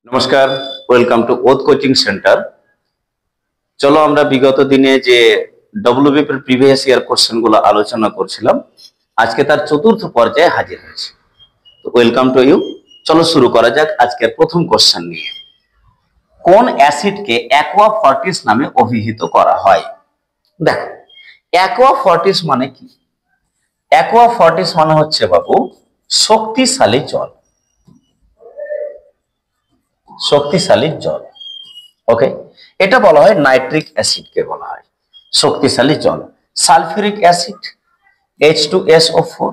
নমস্কার, welcome to oath coaching centre. চলো আমরা বিগত দিনে যে ডব্লিউবিপি এর প্রিভিয়াস ইয়ার কোশ্চেন গুলো আলোচনা করছিলাম, আজকে তার চতুর্থ পর্যায়ে হাজির হয়েছে। তো ওয়েলকাম টু ইউ। চলো শুরু করা যাক আজকের প্রথম কোশ্চেন নিয়ে। কোন অ্যাসিডকে অ্যাকোয়া ফর্টিস নামে অভিহিত করা হয়? দেখো, অ্যাকোয়া ফর্টিস মানে কি? অ্যাকোয়া ফর্টিস মানে হচ্ছে বাবু শক্তিশালী জল। শক্তিশালী জল, ওকে। এটা বলা হয় নাইট্রিক অ্যাসিডকে বলা হয় শক্তিশালী জল। সালফিউরিক অ্যাসিড H2SO4,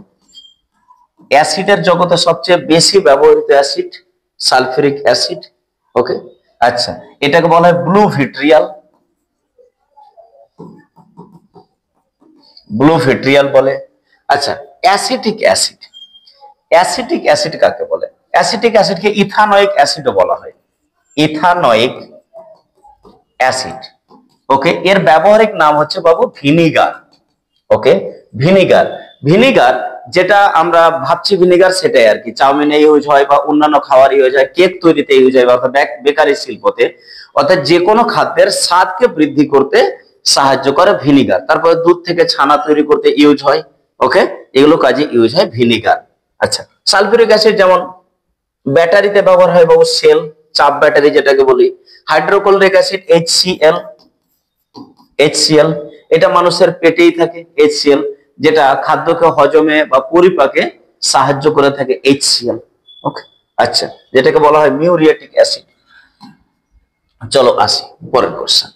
অ্যাসিডের জগতে সবচেয়ে বেশি ব্যবহৃত অ্যাসিড সালফিউরিক অ্যাসিড, ওকে। আচ্ছা, এটাকে বলা হয় ব্লু ভিট্রিয়াল। ব্লু ভিট্রিয়াল বলে। আচ্ছা, অ্যাসিটিক অ্যাসিড। অ্যাসিটিক অ্যাসিড কাকে বলে? অ্যাসিটিক অ্যাসিডকে ইথানোয়িক অ্যাসিডও বলা হয়। ইথানোয়িক অ্যাসিড, ওকে। এর ব্যবহারিক নাম হচ্ছে বাবু ভিনিগার, ওকে। ভিনিগার, ভিনিগার যেটা আমরা ভাবছি ভিনিগার সেটাই আর কি। চাউমিনে ইউজ হয় বা অন্যান্য খাবার ইউজ হয়, কেক তৈরিতে ইউজ হয়, অর্থাৎ বেকারি শিল্পতে, অর্থাৎ যে কোনো খাদ্যের স্বাদকে বৃদ্ধি করতে সাহায্য করে ভিনিগার। তারপরে দুধ থেকে ছানা তৈরি করতে ইউজ হয়, ওকে। এগুলো কাজে ইউজ হয় ভিনিগার। আচ্ছা, সালফিউরিক অ্যাসিড যেমন ব্যাটারিতে ব্যবহার হয় বাবু, সেল, চাপ ব্যাটারি যেটাকে বলি। হাইড্রোক্লোরিক অ্যাসিড HCl, এটা মানুষের পেটেই থাকে। HCl যেটা খাদ্যকে হজমে বা পরিপাকে সাহায্য করে থাকে, HCl, ওকে। আচ্ছা, যেটাকে বলা হয় মিউরিয়াটিক অ্যাসিড। চলো আসি পরের কোশ্চেন।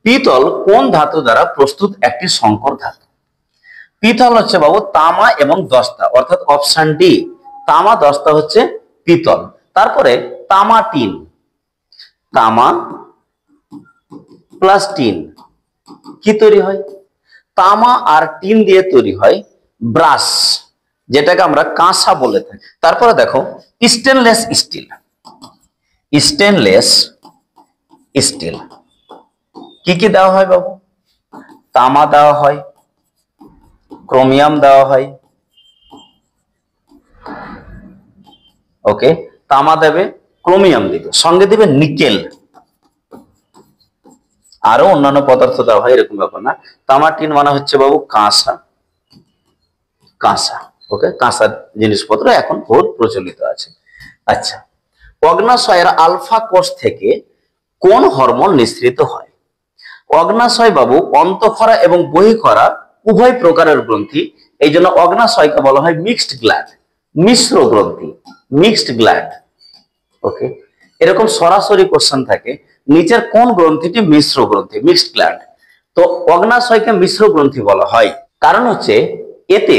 পিতল কোন ধাতু দ্বারা প্রস্তুত একটি সংকর ধাতু? পিতল হচ্ছে বাবু তামা এবং দস্তা, অর্থাৎ অপশন ডি, তামা দস্তা হচ্ছে পিতল। তারপরে তামা টিন, তামা প্লাস টিন কি তৈরি হয়? তামা আর টিন দিয়ে তৈরি হয় ব্রাশ, যেটাকে আমরা কাঁসা বলে থাকি। তারপরে দেখো স্টেনলেস স্টিল। স্টেনলেস স্টিল কি কি দেওয়া হয় বাবু? তামা দেওয়া হয়, ক্রোমিয়াম দেওয়া হয়, ওকে। তামা দেবে, ক্রোমিয়াম দেবে, সঙ্গে দেবে নিকেল, আরো অন্যান্য পদার্থ দেওয়া হয়, এরকম ব্যাপার না। তামা টিন মানে হচ্ছে বাবু কাঁসা, কাঁসা, ওকে। কাঁসার জিনিসপত্র এখন বহুত প্রচলিত আছে। আচ্ছা, অগ্নাশয়ের আলফা কোষ থেকে কোন হরমোন নিঃসৃত হয়? অগ্নাশয় বাবু অন্তঃক্ষরা এবং বহিঃক্ষরা উভয় প্রকারের গ্রন্থি, এই জন্য অগ্নাশয়কে বলা হয় মিক্সড গ্ল্যান্ড, মিশ্র গ্রন্থি, মিক্সড গ্ল্যান্ড, ওকে। এরকম সরাসরি কোশ্চেন থাকে, নিচের কোন গ্রন্থিটি মিশ্র গ্রন্থি, মিক্সড গ্ল্যান্ড? তো অগ্নাশয়কে মিশ্র গ্রন্থি বলা হয়, কারণ হচ্ছে এতে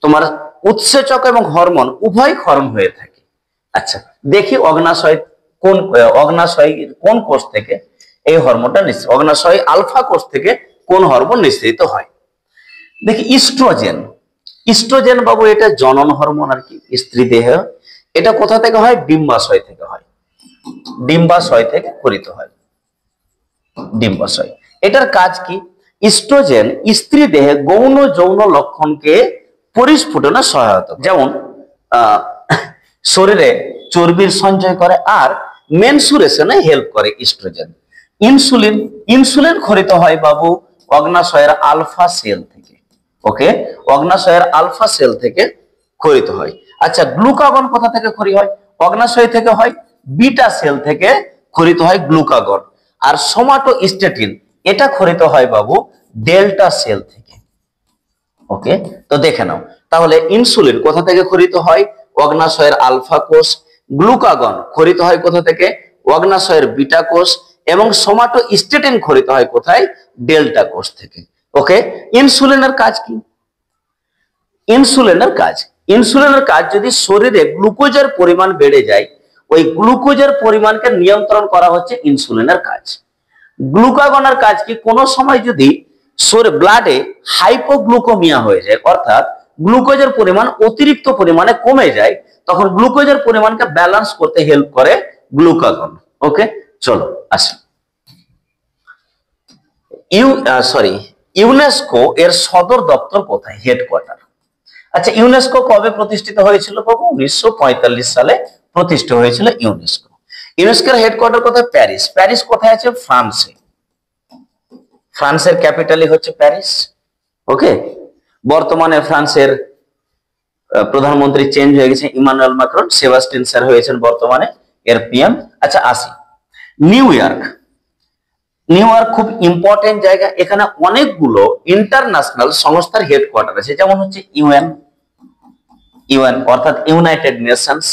তোমার উৎসেচক এবং হরমোন উভয় ক্ষরণ হয়ে থাকে। আচ্ছা, দেখি অগ্নাশয় কোন কোষ থেকে এই হরমোনটা নিঃসৃত, অগ্নাশয় আলফা কোষ থেকে কোন হরমোন নিঃসৃত হয়? দেখি ইস্ট্রোজেন। ইস্ট্রোজেন বাবু এটা জনন হরমোন আর কি, স্ত্রী দেহে। এটা কোথা থেকে হয়? ডিম্বাশয় থেকে হয়, ডিম্বাশয় থেকে ক্ষরিত হয়, ডিম্বাশয়। এটার কাজ কি? ইস্ট্রোজেন স্ত্রী দেহে গৌণ যৌন লক্ষণকে পরিস্ফুটনে সহায়তা, যেমন শরীরে চর্বির সঞ্চয় করে আর মেনসুরেশনে হেল্প করে ইস্ট্রোজেন। ইনসুলিন, ইনসুলিন ক্ষরিত হয় বাবু অগ্নাশয়ের আলফা সেল থেকে, ওকে। অগ্নাশয়ের আলফা সেল থেকে ক্ষরিত হয়। আচ্ছা, গ্লুকাগন কোথা থেকে ক্ষরিত হয়? অগ্নাশয় থেকে হয়, বিটা সেল থেকে ক্ষরিত হয় গ্লুকাগন। আর সোমাটোস্ট্যাটিন এটা ক্ষরিত হয় বাবু ডেল্টা সেল থেকে, ওকে। তো দেখে নাও তাহলে ইনসুলিন কোথা থেকে ক্ষরিত হয়? অগ্নাশয়ের আলফা কোষ। গ্লুকাগন ক্ষরিত হয় কোথা থেকে? অগ্নাশয়ের বিটা কোষ। এবং সোমাটোস্ট্যাটিন ক্ষরিত হয় কোথায়? ডেল্টা কোষ থেকে, ওকে। ইনসুলিনের কাজ কি? ইনসুলিনের কাজ, ইনসুলিনের কাজ যদি শরীরে গ্লুকোজের পরিমাণ বেড়ে যায়, ওই গ্লুকোজের পরিমাণকে নিয়ন্ত্রণ করা হচ্ছে ইনসুলিনের কাজ। গ্লুকাগনের কাজ কি? কোনো সময় যদি ব্লাডে হাইপোগ্লুকোমিয়া হয়ে যায়, অর্থাৎ গ্লুকোজের পরিমাণ অতিরিক্ত পরিমাণে কমে যায়, তখন গ্লুকোজের পরিমাণকে ব্যালেন্স করতে হেল্প করে গ্লুকাগন, ওকে। চলো আসি। ইউনেস্কো এর সদর দপ্তর কোথায়, হেডকোয়ার্টার? আচ্ছা, ইউনেস্কো কবে প্রতিষ্ঠিত হয়েছিল বাবু? 1945 সালে প্রতিষ্ঠা হয়েছিল ইউনেস্কো। ইউনেস্কোর হেডকোয়ার্টার কোথায়? প্যারিস। প্যারিস কোথায় আছে? ফ্রান্সে। ফ্রান্সের ক্যাপিটালই হচ্ছে প্যারিস। ওকে, বর্তমানে ফ্রান্সের প্রধানমন্ত্রী চেঞ্জ হয়ে গেছে, ইমানুয়েল ম্যাক্রন। সেবাস্টিয়ান স্যার হয়েছেন বর্তমানে এর পিএম। আচ্ছা আসি নিউ ইয়র্ক। নিউ ইয়র্ক খুব ইম্পর্টেন্ট জায়গা। এখানে অনেকগুলো ইন্টারন্যাশনাল সংস্থার হেডকোয়ার্টার আছে, যেমন হচ্ছে ইউএন অর্থাৎ ইউনাইটেড নেশনস,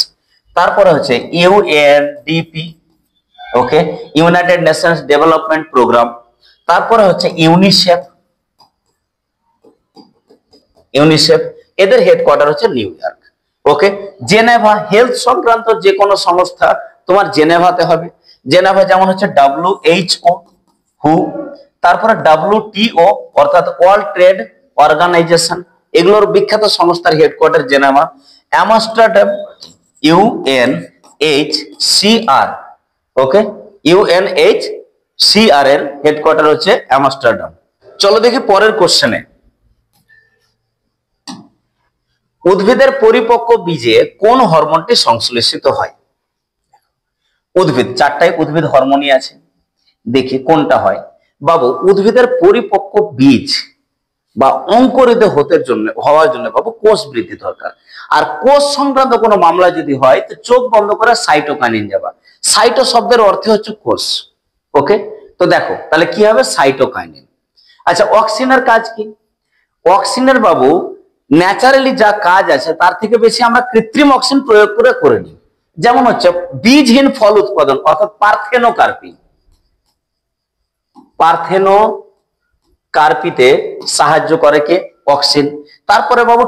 তারপরে হচ্ছে ইউএনডিপি, ওকে, ইউনাইটেড নেশনস ডেভেলপমেন্ট প্রোগ্রাম, তারপরে হচ্ছে ইউনিসেফ, এদের হেডকোয়ার্টার হচ্ছে নিউ ইয়র্ক। ওকে, জেনেভা, হেলথ সংক্রান্ত যে কোনো সংস্থা তোমার জেনেভাতে হবে। জেনেভা যেমন হচ্ছে WHO, হু, তারপরে WTO অর্থাৎ ওয়ার্ল্ড ট্রেড অর্গানাইজেশন, এগুলোর বিখ্যাত সংস্থার হেডকোয়ার্টার জেনেভা। আমস্টারডাম, UNHCR, ওকে, UNHCR এর হেডকোয়ার্টার হচ্ছে আমস্টারডাম। চলো দেখি পরের কোশ্চেনে। উদ্ভিদের পরিপক্ক বীজে কোন হরমোনটি সংশ্লেষিত হয়? উদ্ভিদ, চারটায় উদ্ভিদ হরমোনই আছে, দেখি কোনটা হয়। বাবু, উদ্ভিদের পরিপক্ক বীজ বা অঙ্কুরিত হওয়ার জন্য বাবু কোষ বৃদ্ধি দরকার। আর কোষ সংক্রান্ত কোনো মামলা যদি হয় তো চোখ বন্ধ করে সাইটোকাইনিন যাবা। সাইটো শব্দের অর্থ হচ্ছে কোষ। ওকে, তো দেখো তাহলে কি হবে? সাইটোকাইনিন। আচ্ছা, অক্সিনের কাজ কি? অক্সিনের বাবু ন্যাচারালি যা কাজ আছে তার থেকে বেশি আমরা কৃত্রিম অক্সিন প্রয়োগ করে নিই। যেমন হচ্ছে বীজহীন ফল উৎপাদন অর্থাৎ পার্থেনোকার্পিতে সাহায্য করে কে? অক্সিন। তারপরে বাবু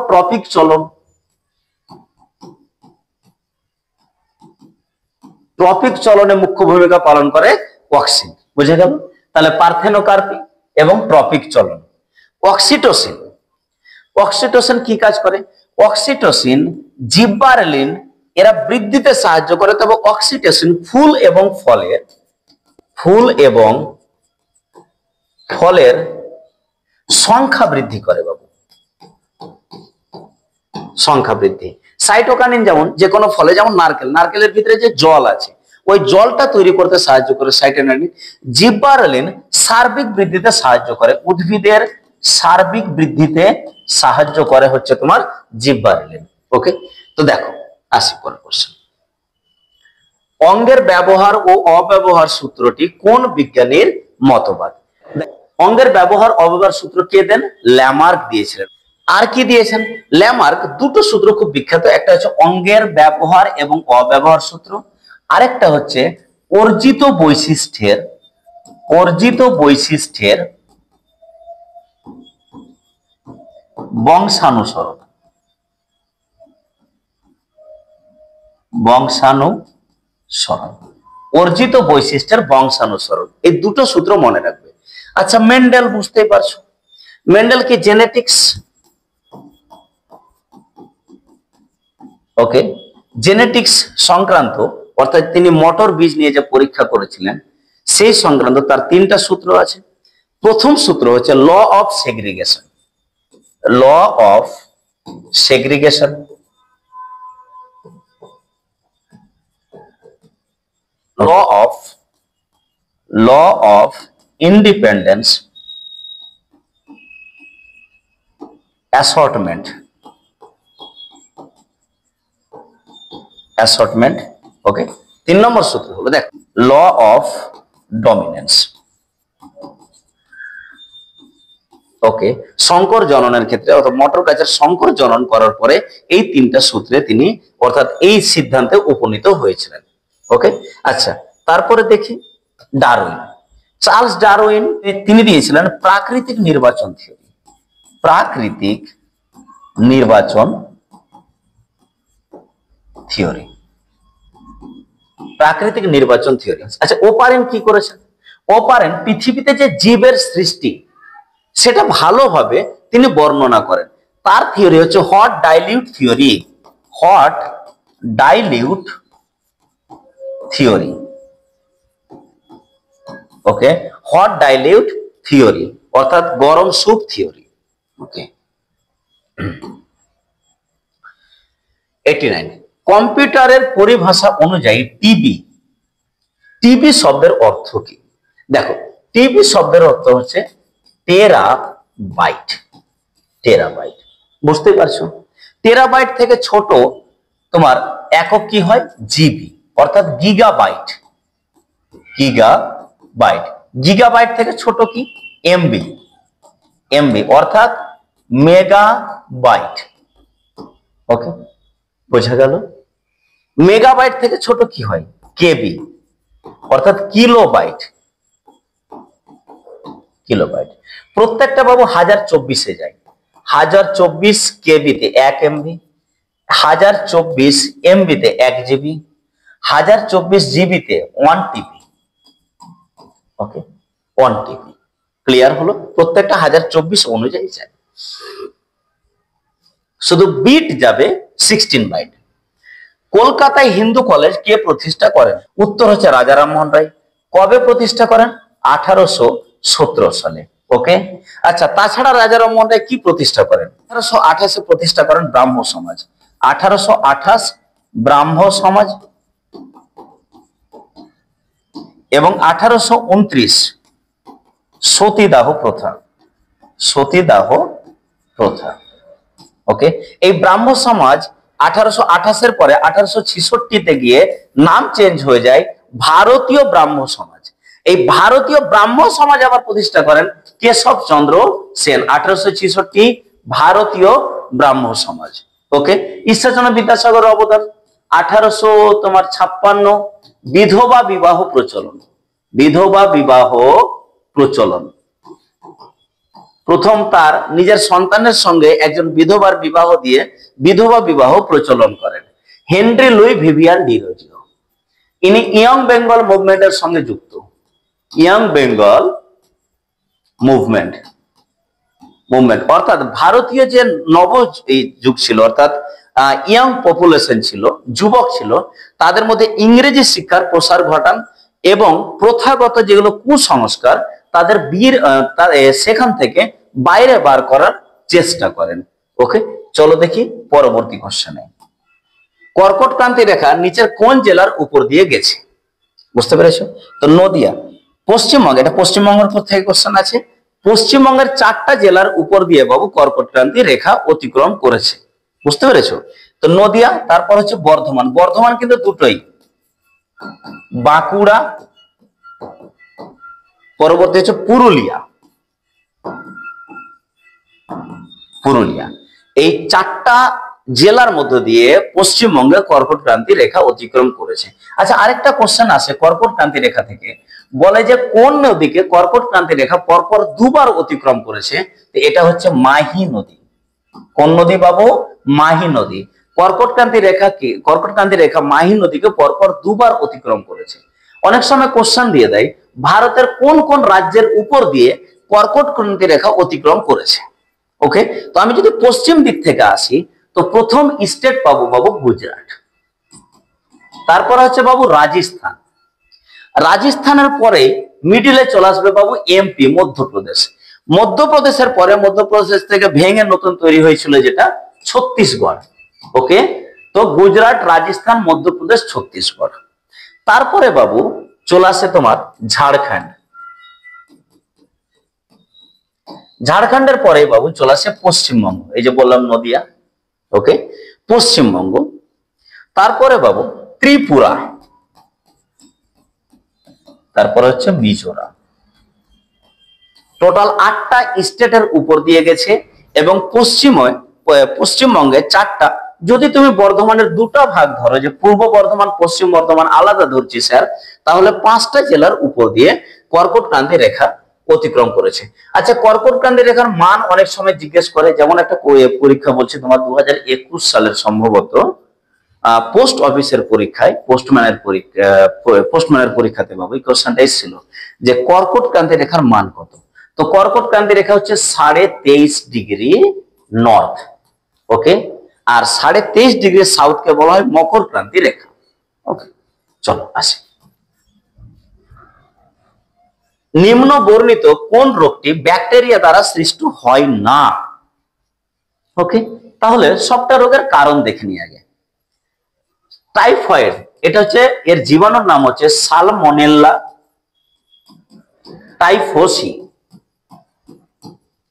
ট্রপিক চলনে মুখ্য ভূমিকা পালন করে অক্সিন। বুঝে গেল? তাহলে পার্থেনোকার্পি এবং ট্রপিক চলন। অক্সিটোসিন কি কাজ করে? অক্সিটোসিন, জিব্বারেলিন এরা বৃদ্ধিতে সাহায্য করে। তবে অক্সিটোসিন ফুল এবং ফলের সংখ্যা বৃদ্ধি করে বাবু, সংখ্যা বৃদ্ধি। সাইটোকাইনিন যেমন যে কোনো ফলে, যেমন নারকেলের ভিতরে যে জল আছে ওই জলটা তৈরি করতে সাহায্য করে সাইটোকাইনিন। জিব্বারেলিন সার্বিক বৃদ্ধিতে সাহায্য করে, উদ্ভিদের সার্বিক বৃদ্ধিতে সাহায্য করে হচ্ছে তোমার জিব্বারেলিন। ওকে, তো দেখো আসি পরের কোশ্চেন। অঙ্গের ব্যবহার ও অব্যবহার সূত্রটি কোন বিজ্ঞানীর মতবাদ? অঙ্গের ব্যবহার অব্যবহার সূত্র কে দেন? ল্যামার্ক দিয়েছিলেন। আর কি দিয়েছেন? ল্যামার্ক দুটো সূত্র খুব বিখ্যাত, একটা হচ্ছে অঙ্গের ব্যবহার এবং অব্যবহার সূত্র, আরেকটা হচ্ছে অর্জিত বৈশিষ্ট্যের বংশানুসরণ। অর্জিত বৈশিষ্ট্যের বংশানুসরণ, এই দুটো সূত্র মনে রাখবে। আচ্ছা, মেন্ডেল বুঝতেই পারছো, মেন্ডেল কি জেনেটিক্স, ওকে, জেনেটিক্স সংক্রান্ত অর্থাৎ তিনি মটর বীজ নিয়ে যে পরীক্ষা করেছিলেন সেই সংক্রান্ত তার তিনটা সূত্র আছে। প্রথম সূত্র হচ্ছে law of segregation, law of independence, assortment, okay. 3 number সূত্র হলো দেখ ল অফ ডমিনেন্স। ওকে, সংকর জননের ক্ষেত্রে অর্থাৎ মটর গাছের সংকর জনন করার পরে এই তিনটা সূত্রে তিনি অর্থাৎ এই সিদ্ধান্তে উপনীত হয়েছিলেন। ওকে, আচ্ছা, তারপরে দেখি ডারউইন, চার্লস ডারউইন তিনি দিয়েছিলেন প্রাকৃতিক নির্বাচন থিওরি। আচ্ছা, ওপারেন কি করেছেন? ওপারেন পৃথিবীতে যে জীবের সৃষ্টি সেটা ভালোভাবে তিনি বর্ণনা করেন। তার থিওরি হচ্ছে হট ডাইলিউট থিওরি। ওকে, হট ডাইলিউট থিওরি অর্থাৎ গরম স্যুপ থিওরি। ওকে, 89 কম্পিউটারের পরিভাষা অনুযায়ী টিবি টিবি শব্দের অর্থ কি? দেখো, টিবি শব্দের অর্থ হচ্ছে টেরাবাইট। টেরাবাইট বুঝতে পারছো? টেরাবাইট থেকে ছোট তোমার একক কি হয়? জিবি, অর্থাৎ গিগাবাইট। গিগাবাইট গিগাবাইট থেকে ছোট কি? এমবি। এমবি অর্থাৎ মেগাবাইট। ওকে, বোঝা গেল? মেগাবাইট থেকে ছোট কি হয়? কেবি, অর্থাৎ কিলোবাইট। কিলোবাইট প্রত্যেকটা বাবু 1024-এ যায়। 1024 কেবিতে 1 এমবি, 1024 এমবিতে 1 জিবি, 1024 জিবিতে 1 টিবি। ওকে, 1 টিবি। ক্লিয়ার হলো? প্রত্যেকটা 1024 অনুযায়ী যায়। শুধু বিট যাবে 16 বাইট। কলকাতায় হিন্দু কলেজ কে প্রতিষ্ঠা করেন? উত্তর হচ্ছে রাজা রামমোহন রায়। কবে প্রতিষ্ঠা করেন? 1817 সালে। ওকে, আচ্ছা, তাছাড়া রাজা রামমোহন রায় কি প্রতিষ্ঠা করেন? 1828-এ প্রতিষ্ঠা করেন ব্রাহ্ম সমাজ। 1828 ব্রাহ্ম সমাজ, এবং 1829 সতীদাহ প্রথা। সতীদাহ প্রথা। ওকে, এই ব্রাহ্ম সমাজ 1828-এর পরে 1866-তে গিয়ে নাম চেঞ্জ হয়ে যায় ভারতীয় ব্রাহ্ম সমাজ। এই ভারতীয় ব্রাহ্ম সমাজ আবার প্রতিষ্ঠা করেন কেশব চন্দ্র সেন। 1866 ভারতীয় ব্রাহ্ম সমাজ। ওকে, ঈশ্বরচন্দ্র বিদ্যাসাগরের অবদান 1856 বিধবা বিবাহ প্রচলন। বিধবা বিবাহ প্রচলন, প্রথম তার নিজের সন্তানের সঙ্গে একজন বিধবার বিবাহ দিয়ে বিধবা বিবাহ প্রচলন করেন হেনরি লুই ভিভিয়ান ডিরোজিও। ইনি ইয়ং বেঙ্গল মুভমেন্টের সঙ্গে যুক্ত। ইয়ং বেঙ্গল মুভমেন্ট অর্থাৎ ভারতীয় যে নব এই যুগ ছিল, অর্থাৎ ইয়াং পপুলেশন ছিল, যুবক ছিল, তাদের মধ্যে ইংরেজি শিক্ষার প্রসার ঘটান এবং প্রথাগত যেগুলো কুসংস্কার তাদের সেখান থেকে বাইরে বার করার চেষ্টা করেন। ওকে, চলো দেখি পরবর্তী কোশ্চেনে। কর্কট ক্রান্তি রেখা নিচের কোন জেলার উপর দিয়ে গেছে? বুঝতে পেরেছো? তো নদিয়া। পশ্চিমবঙ্গ, এটা পশ্চিমবঙ্গের উপর থেকে কোশ্চেন আছে। পশ্চিমবঙ্গের 4টা জেলার উপর দিয়ে বাবু কর্কট ক্রান্তি রেখা অতিক্রম করেছে। বুঝতে পেরেছো? তো নদিয়া, তারপর হচ্ছে বর্ধমান। বর্ধমান কিন্তু দুটোই, বাঁকুড়া, পরবর্তী হচ্ছে পুরুলিয়া। পুরুলিয়া, এই 4টা জেলার মধ্য দিয়ে পশ্চিমবঙ্গে কর্কট ক্রান্তি রেখা অতিক্রম করেছে। আচ্ছা, আরেকটা কোশ্চেন আছে কর্কট ক্রান্তি রেখা থেকে, বলে যে কোন নদীকে কর্কট ক্রান্তি রেখা পরপর দুবার অতিক্রম করেছে? তো এটা হচ্ছে মাহি নদী। কোন নদী বাবু? মাহি নদী। কর্কট ক্রান্তি রেখা কি? কর্কট ক্রান্তি রেখা মাহি নদীকে পরপর দুবার অতিক্রম করেছে। অনেক সময় কোশ্চেন দিয়ে দেয় ভারতের কোন কোন রাজ্যের উপর দিয়ে কর্কট ক্রান্তি রেখা অতিক্রম করেছে। ওকে, তো আমি যদি পশ্চিম দিক থেকে আসি তো প্রথম স্টেট পাবো বাবু গুজরাট, তারপর হচ্ছে বাবু রাজস্থান। রাজস্থানের পরে মিডিলে চলে আসবে বাবু এমপি, মধ্যপ্রদেশ। মধ্যপ্রদেশের পরে মধ্যপ্রদেশ থেকে ভেঙে নতুন তৈরি হয়েছিল যেটা ছত্তিশগড়। ওকে, তো গুজরাট, রাজস্থান, মধ্যপ্রদেশ, ছত্তিশগড়। তারপরে বাবু চলে আসে তোমার ঝাড়খণ্ড। ঝাড়খণ্ডের পরে বাবু চলে আসে পশ্চিমবঙ্গ, এই যে বললাম নদিয়া। ওকে, পশ্চিমবঙ্গ। তারপরে বাবু ত্রিপুরা, তারপরে হচ্ছে মিজোরাম। টোটাল 8টা স্টেটের উপর দিয়ে গেছে এবং পশ্চিমবঙ্গে 4টা। যদি তুমি বর্ধমানের 2টা ভাগ ধরো, যে পূর্ব বর্ধমান পশ্চিম বর্ধমান আলাদা ধরছি স্যার, তাহলে 5টা জেলার উপর দিয়ে কর্কট ক্রান্তি রেখা অতিক্রম করেছে। আচ্ছা, কর্কট ক্রান্তি রেখার মান অনেক সময় জিজ্ঞেস করে, যেমন একটা পরীক্ষা বলছে তোমার 2021 সালের সম্ভবত পোস্ট অফিসের পরীক্ষায়, পোস্টম্যানের পরীক্ষাতে বাবু এই কোশ্চেনটা এসেছিল যে কর্কট ক্রান্তি রেখার মান কত। তো কর্কট ক্রান্তি রেখা হচ্ছে 23.5 ডিগ্রি নর্থ। ওকে, আর 23.5 ডিগ্রি সাউথকে বলা হয় মকর ক্রান্তি রেখা। ওকে, চলো আসি। নিম্ন বর্ণিত কোন রোগটি ব্যাকটেরিয়া দ্বারা সৃষ্ট হয় না? ওকে, তাহলে সবটা রোগের কারণ দেখে নিই আগে। টাইফয়েড, এটা হচ্ছে এর জীবাণুর নাম হচ্ছে সালমোনেলা টাইফোসি।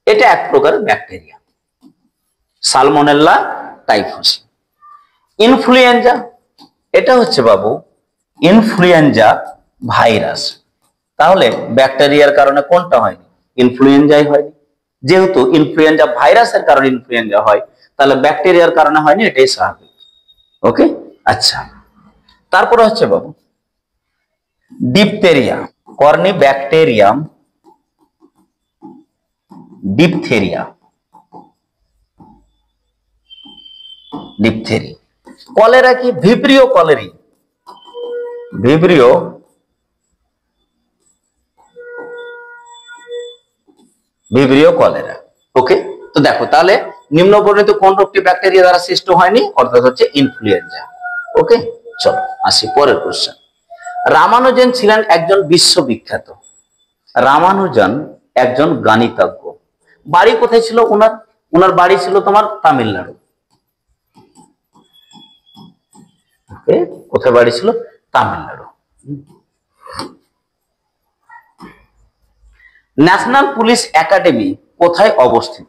এটা এক প্রকারের ব্যাকটেরিয়া, সালমোনেলা টাইফোসি। ইনফ্লুয়েঞ্জা, এটা হচ্ছে বাবু ইনফ্লুয়েঞ্জা ভাইরাস। তাহলে ব্যাকটেরিয়ার কারণে কোনটা হয়নি? ইনফ্লুয়েঞ্জাই হয়নি। যেহেতু ইনফ্লুয়েঞ্জা ভাইরাসের কারণে ইনফ্লুয়েঞ্জা হয়, তাহলে ব্যাকটেরিয়ার কারণে হয়নি, এটাই স্বাভাবিক। ওকে, আচ্ছা। তারপরে হচ্ছে বাবু diphtheria, corynebacterium diphtheria, diphtheriae. Cholera কি? Vibrio cholerae, vibrio vibrio cholera. Okay, তো দেখো তাহলে নিম্নবর্ণিত কোন রোগটি ব্যাকটেরিয়া দ্বারা সৃষ্ট হয়নি? অর্থাৎ হচ্ছে ইনফ্লুয়েঞ্জা। ওকে, চলো আসি পরের কোশ্চেন। রামানুজন ছিলেন একজন বিশ্ববিখ্যাত, রামানুজন একজন গণিতজ্ঞ। বাড়ি কোথায় ছিল ওনার? ওনার বাড়ি ছিল তোমার তামিলনাড়ু। ওকে, কোথায় বাড়ি ছিল? তামিলনাড়ু। ন্যাশনাল পুলিশ একাডেমি কোথায় অবস্থিত?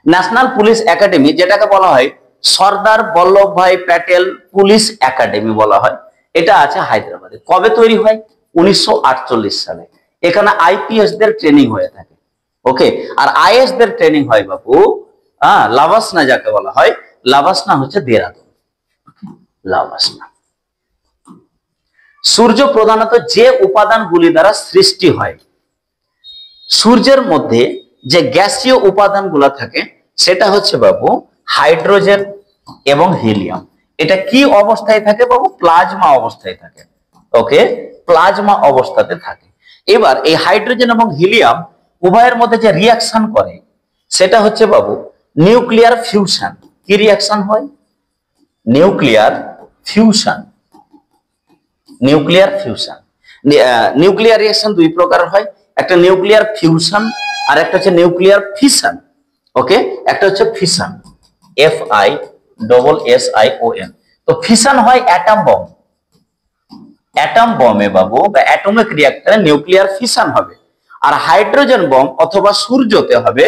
ন্যাশনাল পুলিশ একাডেমি, যেটাকে বলা হয় সর্দার বল্লভভাই প্যাটেল পুলিশ একাডেমি বলা হয়, এটা আছে হায়দ্রাবাদে। কবে তৈরি হয়? 1948 সালে। এখানে আইপিএস দের ট্রেনিং হয়ে থাকে। ওকে, আর আইএস দের ট্রেনিং হয় বাবু লাভাসনা, যাকে বলা হয় লাভাসনা হচ্ছে দেরাদুন। লাভাসনা। সূর্য প্রধানত যে উপাদানগুলি দ্বারা সৃষ্টি হয়, সূর্যের মধ্যে যে গ্যাসীয় উপাদানগুলো থাকে সেটা হচ্ছে বাবু হাইড্রোজেন এবং হিলিয়াম। এটা কি অবস্থায় থাকে বাবু? প্লাজমা অবস্থায় থাকে। ওকে, প্লাজমা অবস্থাতে থাকে। এবার এই হাইড্রোজেন এবং হিলিয়াম উভয়ের মধ্যে যে রিয়াকশন করে সেটা হচ্ছে বাবু নিউক্লিয়ার ফিউশন। কি রিয়াকশন হয়? Nuclear fusion. Nuclear fusion. Nuclear reaction দুই প্রকার হয়, একটা নিউক্লিয়ার ফিউশন আর একটা হচ্ছে নিউক্লিয়ার ফিশন। ওকে, একটা হচ্ছে ফিশন, FISSION। তো ফিশন হয় অ্যাটম বম। অ্যাটম বমে বাবু বা অ্যাটমিক রিঅ্যাক্টরে নিউক্লিয়ার ফিশন হবে, আর হাইড্রোজেন বম অথবা সূর্যতে হবে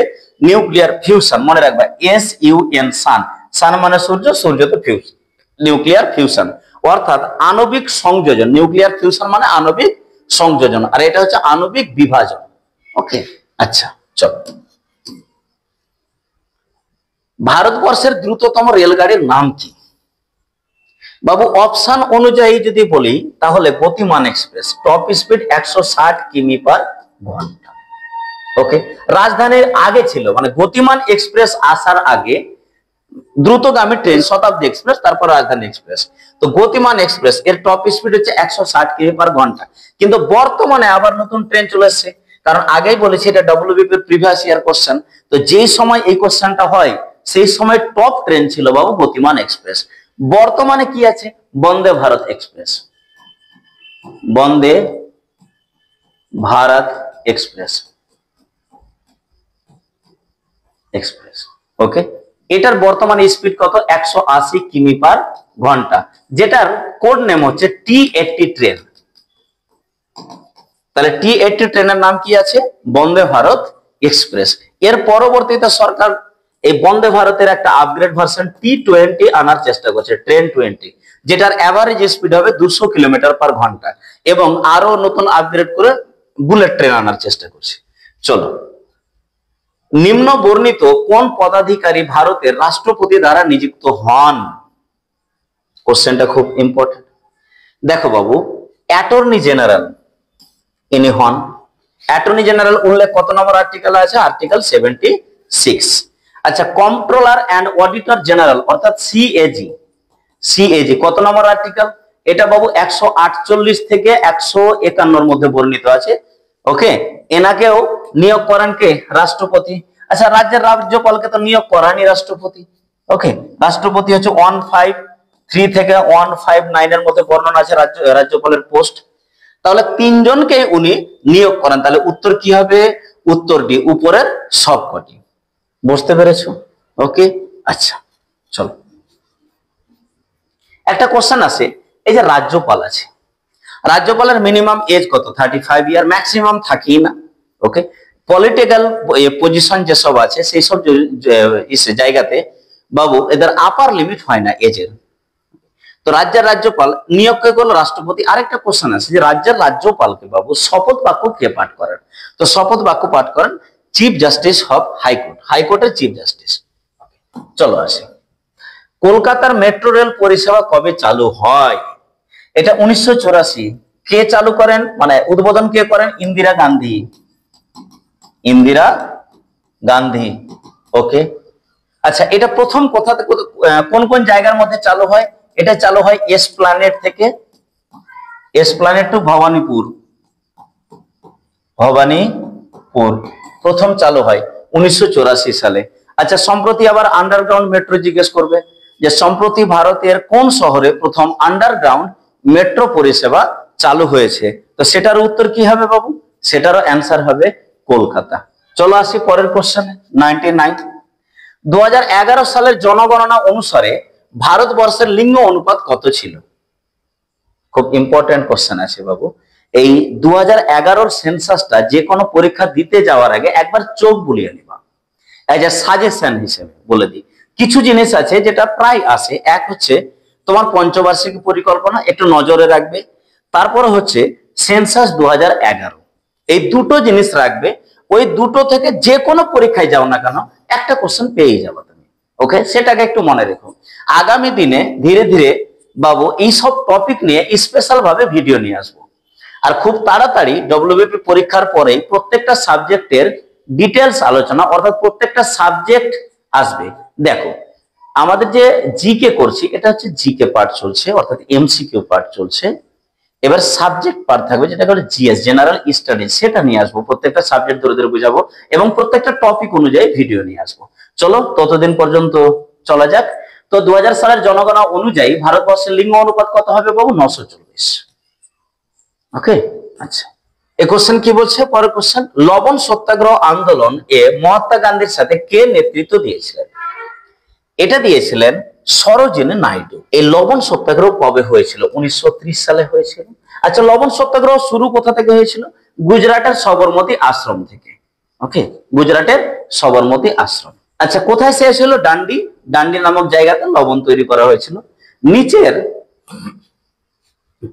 নিউক্লিয়ার ফিউশন। মনে রাখবা SUN, সান। সান মানে সূর্য, সূর্যতে ফিউশন, নিউক্লিয়ার ফিউশন। অর্থাৎ আণবিক সংযোজন। নিউক্লিয়ার ফিউশন মানে আণবিক সংযোজন, আর এটা হচ্ছে আণবিক বিভাজন। ওকে, আচ্ছা চলো। ভারতবর্ষের দ্রুততম রেলগাড়ির নাম কি বাবু? অপশন অনুযায়ী যদি বলি তাহলে গতিমান এক্সপ্রেস, টপ স্পিড 160 কিমি/ঘন্টা। ওকে, রাজধানীর আগে ছিল, মানে গতিমান এক্সপ্রেস আসার আগে দ্রুতগামী ট্রেন শতাব্দী এক্সপ্রেস, তারপর রাজধানী এক্সপ্রেস। তো গতিমান এক্সপ্রেস এর টপ স্পিড হচ্ছে 160 কিমি/ঘন্টা। কিন্তু বর্তমানে আবার নতুন ট্রেন চলে এসেছে, কারণ আগেই বলেছি এটা WBP প্রিভিয়াস ইয়ার কোশ্চেন। তো যেই সময় এই কোশ্চেনটা হয় সেই সময় টপ ট্রেন ছিল বাবু গতিমান এক্সপ্রেস। বর্তমানে কি আছে? Vande Bharat express, Vande Bharat express, express. ওকে, এটার বর্তমান স্পিড কত? 180 কিমি/ঘন্টা, যেটার কোড নেম হচ্ছে T80 ট্রেন। তাহলে T80 ট্রেনের নাম কি আছে? বন্দে ভারত এক্সপ্রেস। এর পরবর্তীতে সরকার এই বন্দে ভারতের একটা আপগ্রেড ভার্সন T20 আনার চেষ্টা করছে, ট্রেন 20, যেটার এভারেজ স্পিড হবে 200 কিলোমিটার/ঘন্টা, এবং আরো নতুন আপগ্রেড করে বুলেট ট্রেন আনার চেষ্টা করছে। চলো, নিম্ন বর্ণিত কোন পদাধিকারী ভারতের রাষ্ট্রপতি দ্বারা নিযুক্ত হন? কোশ্চেনটা খুব ইম্পর্টেন্ট। দেখো বাবু, অ্যাটর্নি জেনারেল ইনি হন। অ্যাটর্নি জেনারেল উল্লেখ কত নম্বর আর্টিকেল আছে? আর্টিকেল 76। আচ্ছা, কন্ট্রোলার অ্যান্ড অডিটর জেনারেল অর্থাৎ CAG, CAG কত নম্বর আর্টিকেল? এটা বাবু 148 থেকে 151 মধ্যে বর্ণিত আছে। ওকে, এনাকেও নিয়োগ করেন কে? রাষ্ট্রপতি। আচ্ছা, রাজ্যের রাজ্যপালকে তো নিয়োগ করেনি রাষ্ট্রপতি। ওকে, রাষ্ট্রপতি হচ্ছে 153 থেকে 159 এর মধ্যে বর্ণনা আছে রাজ্যপালের পোস্ট। তাহলে তিনজনকে উনি নিয়োগ করেন। তাহলে উত্তর কি হবে? উত্তর ডি, উপরের সবকটি। বুঝতে পেরেছো? ওকে, আচ্ছা চলো। একটা কোশ্চেন আছে, এই যে রাজ্যপাল আছে, রাজ্যপালের মিনিমাম এজ কত? 35 ইয়ার, ম্যাক্সিমাম থাকেই না। ওকে, পলিটিক্যাল পজিশন যেসব আছে সেই সব জায়গাতে বাবু এদের আপার লিমিট হয় না এজের। তো রাজ্যের রাজ্যপাল নিয়োগ কে করলো? রাষ্ট্রপতি। আরেকটা কোশ্চেন আছে যে রাজ্যের রাজ্যপালকে বাবু শপথ বাক্য কে পাঠ করেন? তো শপথ বাক্য পাঠ করেন চিফ জাস্টিস অফ হাইকোর্ট, হাইকোর্টের চিফ জাস্টিস। চলো আসি, কলকাতার মেট্রো রেল পরিষেবা কবে চালু হয়? এটা 1984। কে চালু করেন, মানে উদ্বোধন কে করেন? ইন্দিরা গান্ধী, ইন্দিরা গান্ধী। ওকে, আচ্ছা এটা প্রথম কোথাতে কোন কোন জায়গার মধ্যে চালু হয়? এটা চালু হয় এসপ্ল্যানেড থেকে, এসপ্ল্যানেড টু ভবানীপুর, ভবানীপুর প্রথম চালু হয় 1984 সালে। আচ্ছা সম্প্রতি আবার আন্ডারগ্রাউন্ড মেট্রো জিজ্ঞেস করবে যে সম্প্রতি ভারতের কোন শহরে প্রথম আন্ডারগ্রাউন্ড মেট্রো পরিষেবা চালু হয়েছে? তো সেটার উত্তর কি হবে বাবু? সেটারও অ্যান্সার হবে কলকাতা। চলো আসি পরের কোশ্চেনে। 99, 2011 সালের জনগণনা অনুসারে ভারতবর্ষের লিঙ্গ অনুপাত কত ছিল? খুব ইম্পর্টেন্ট কোশ্চেন আছে বাবু। এই 2011 সেন্সাসটা যে কোনো পরীক্ষা দিতে যাওয়ার আগে একবার চোখ বুলিয়ে নিবা, এজ এ সাজেশন হিসেবে বলে দিই। কিছু জিনিস আছে যেটা প্রায় আসে, এক হচ্ছে তোমার পঞ্চবার্ষিকী পরিকল্পনা, একটু নজরে রাখবে। তারপরে হচ্ছে সেন্সাস 2011, এই দুটো জিনিস রাখবে। ওই দুটো থেকে যে কোনো পরীক্ষায় যাও না কেন একটা কোশ্চেন পেয়ে যাবে তুমি। ওকে, সেটাকে একটু মনে রেখো। আগামী দিনে ধীরে ধীরে বাবু এই সব টপিক নিয়ে স্পেশাল ভাবে ভিডিও নিয়ে আসবো। আর খুব তাড়াতাড়ি ডব্লিউবিপি পরীক্ষার পরেই প্রত্যেকটা সাবজেক্টের ডিটেলস আলোচনা, অর্থাৎ প্রত্যেকটা সাবজেক্ট আসবে। দেখো আমাদের যে জিকে করছি এটা হচ্ছে জিকে পার্ট চলছে, অর্থাৎ এমসিকিউ পার্ট চলছে। এবার সাবজেক্ট পার্ট থাকবে যেটা হলো জিএস, জেনারেল স্টাডিজ, সেটা নিয়ে আসবো। প্রত্যেকটা সাবজেক্ট ধরে ধরে বুঝাবো এবং প্রত্যেকটা টপিক অনুযায়ী ভিডিও নিয়ে আসবো। চলো ততদিন পর্যন্ত চলা যাক। তো 2000 সালের জনগণনা অনুযায়ী ভারতবর্ষের লিঙ্গ অনুপাত কত হবে বাবু? 940। ওকে, আচ্ছা এই কোশ্চেন কি বলছে? পরের কোশ্চেন, লবণ সত্যাগ্রহ আন্দোলন এ মহাত্মা গান্ধীর সাথে কে নেতৃত্ব দিয়েছিলেন? এটা দিয়েছিলেন সরোজিনী নাইডু। এই লবণ সত্যাগ্রহ কবে হয়েছিল? 1930 সালে হয়েছিল। আচ্ছা লবণ সত্যাগ্রহ শুরু কোথা থেকে হয়েছিল? গুজরাটের সবরমতী আশ্রম থেকে। ওকে, গুজরাটের সবরমতী আশ্রম। আচ্ছা কোথায় শেষ হলো? ডান্ডি, ডান্ডি নামক জায়গাতে লবণ তৈরি করা হয়েছিল। নিচের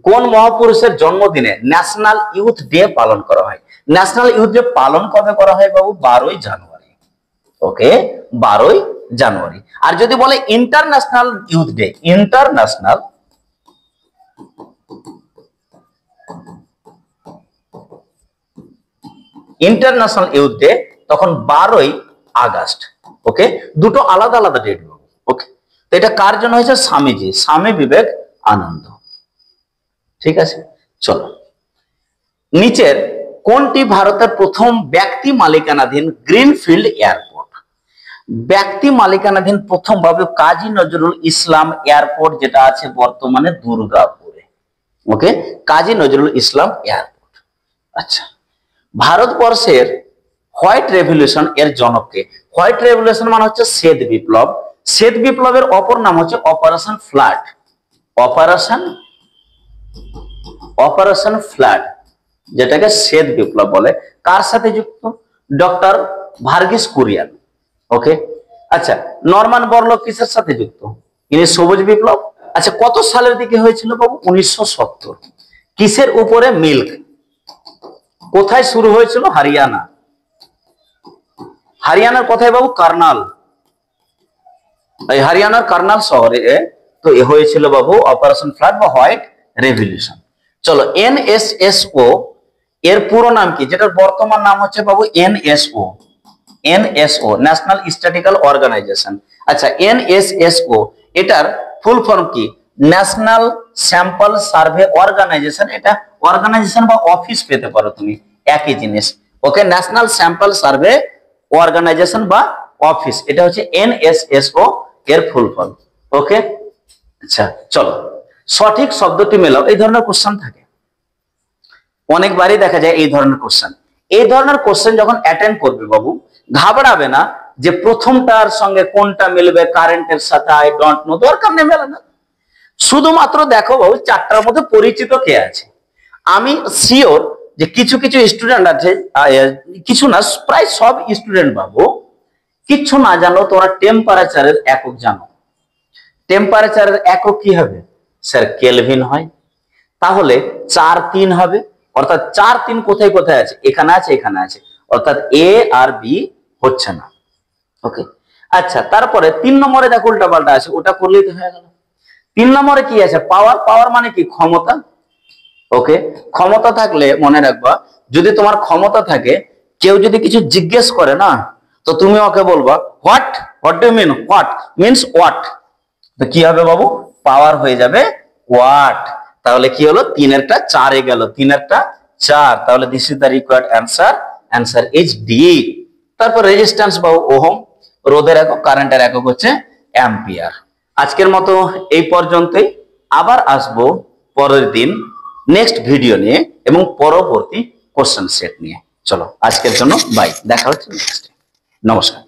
কোন মহাপুরুষের জন্মদিনে ন্যাশনাল ইউথ ডে পালন করা হয়? ন্যাশনাল ইউথ ডে পালন কবে করা হয় বাবু? 12ই জানুয়ারি। ওকে, 12ই জানুয়ারি। আর যদি বলে international youth day, international youth day তখন 12ই আগস্ট। ওকে, দুটো আলাদা আলাদা ডেট। ওকে, তো এটা কার জন্য হয়েছে? স্বামীজি, স্বামী বিবেক আনন্দ। ঠিক আছে, চলো নিচের কোনটি ভারতের প্রথম ব্যক্তি মালিকানাধীন গ্রিনফিল্ড এয়ারপোর্ট? ব্যক্তি মালিকানাধীন প্রথম ভাবে কাজী নজরুল ইসলাম এয়ারপোর্ট, যেটা আছে বর্তমানে দুর্গাপুরে। ওকে, কাজী নজরুল ইসলাম এয়ারপোর্ট। আচ্ছা ভারতবর্ষের হোয়াইট রেভলিউশন এর জনককে? হোয়াইট রেভলিউশন মানে হচ্ছে শ্বেত বিপ্লব। শ্বেত বিপ্লবের অপর নাম হচ্ছে অপারেশন ফ্লাড। অপারেশন ফ্লাড, যেটাকে শ্বেত বিপ্লব বলে। কার সাথে যুক্ত? ডক্টর ভার্গিস কুরিয়ান। ওকে, আচ্ছা নরমান বরলক কিসের সাথে যুক্ত? ইনি সবুজ বিপ্লব। আচ্ছা কত সালের দিকে হয়েছিল বাবু? 1970। কিসের উপরে? মিল্ক। কোথায় শুরু হয়েছিল? হরিয়ানা। হরিয়ানার কোথায় বাবু? কার্নাল। এই হরিয়ানার কার্নাল শহরে তো এ হয়েছিল বাবু অপারেশন ফ্লাড বা হোয়াইট রেভলিউশন। চলো এনএসএসও এর পুরো নাম কি? যেটার বর্তমান নাম হচ্ছে বাবু NSO, NSO national statistical organisation. আচ্ছা এনএসএসও এটার ফুল ফর্ম কি? National sample survey organisation. এটা অর্গানাইজেশন বা অফিস পেতে পারো তুমি, একই জিনিস। Okay, national sample survey organisation বা অফিস, এটা হচ্ছে এনএসএসও এর ফুল ফর্ম। ওকে, আচ্ছা চলো সঠিক শব্দটি মেলাও। এই ধরনের কোশ্চেন থাকে অনেকবারই, দেখা যায় এই ধরনের কোশ্চেন। এই ধরনের কোশ্চেন যখন অ্যাটেন্ড করবে বাবু ঘাবড়াবে না যে প্রথমটার সঙ্গে কোনটা মিলবে কারেন্টের সাথে, আই ডোন্ট নো, দরকার নেই মেলানো। শুধুমাত্র দেখো বাবু চারটার মধ্যে পরিচিত কে আছে। আমি শিওর যে কিছু কিছু স্টুডেন্ট আছে, কিছু না প্রায় সব স্টুডেন্ট বাবু কিচ্ছু না জানো তোমরা টেম্পারেচারের একক জানো। টেম্পারেচারের একক কি হবে স্যার? কেলভিন হয়। তাহলে 4 3 হবে, অর্থাৎ 4 3 কোথায় কোথায় আছে? এখানে আছে, এখানে আছে, অর্থাৎ এ আর বি হচ্ছে না। ওকে, আচ্ছা তারপরে 3 নম্বরে দেখো উল্টা পাল্টা আছে, ওটা করলেই তো হয়ে গেল। 3 নম্বরে কি আছে? পাওয়ার। পাওয়ার মানে কি? ক্ষমতা। ওকে, ক্ষমতা থাকলে মনে রাখবা, যদি তোমার ক্ষমতা থাকে, কেউ যদি কিছু জিজ্ঞেস করে না, তো তুমি ওকে বলবা what, what do mean, what means what, তো কি হবে বাবু? পাওয়ার হয়ে যাবে ওয়াট। তাহলে কি হলো? 3 এরটা 4 এ গেল, 3 এরটা 4, তাহলে this is the required answer, answer is D. তারপর রেজিস্ট্যান্স বা ওহম, রোধের একক, কারেন্টের একক হচ্ছে অ্যাম্পিয়ার। আজকের মতো এই পর্যন্তই, আবার আসবো পরের দিন নেক্সট ভিডিও নিয়ে এবং পরবর্তী কোশ্চেন সেট নিয়ে। চলো আজকের জন্য বাই, দেখা হচ্ছে নেক্সট। নমস্কার।